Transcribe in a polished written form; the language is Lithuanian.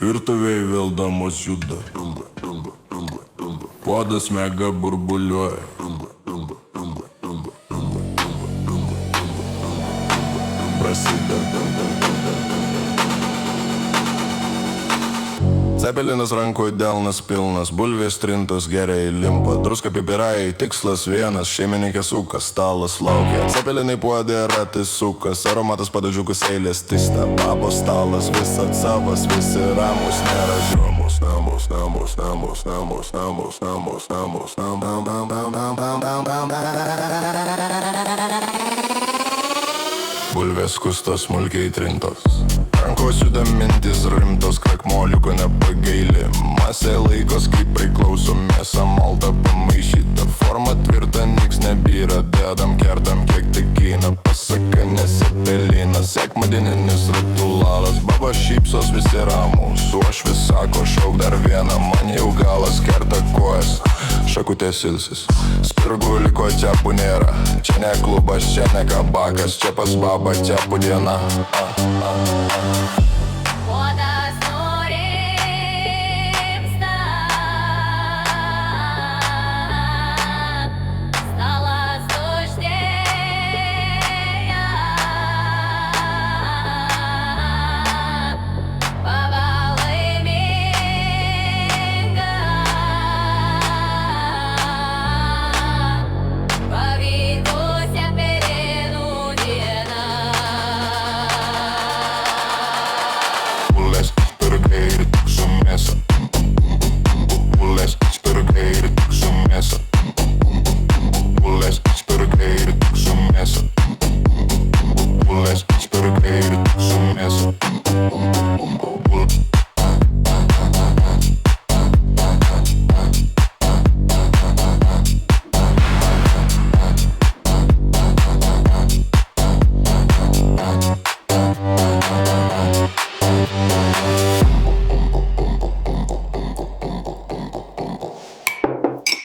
Virtuvėj vėldamos juda. Puodas mega burbuliuoja. Prasideda. Cepelinas rankoje delnas pilnas, bulvės trintos geriai limpa, druska pipirai, tikslas vienas, šeimininkė suka, stalas laukia. Cepelinai puodė ratis sukas, aromatas padažiukus eilės tista, babos stalas visat savas, visi ramus, nėra žiomus. Bulvės skustos smulkiai trintos, rankos juda mintis rimtos, krakmoliuko nepagaili. Masė laikos kaip priklauso, mėsa malta pamaišyta, forma tvirta, niks nebyra, dedam kertam kiek tik eina, pasaka nesipelina, sekmadieninis ritualas, baba šypsos visi ramus, uošvis sako šauk dar vieną, man jau galas kerta kojas, šakutės ilsis, spirgų liko cepų nėra, čia ne klubas, čia ne kabakas, čia pas babą cepų diena.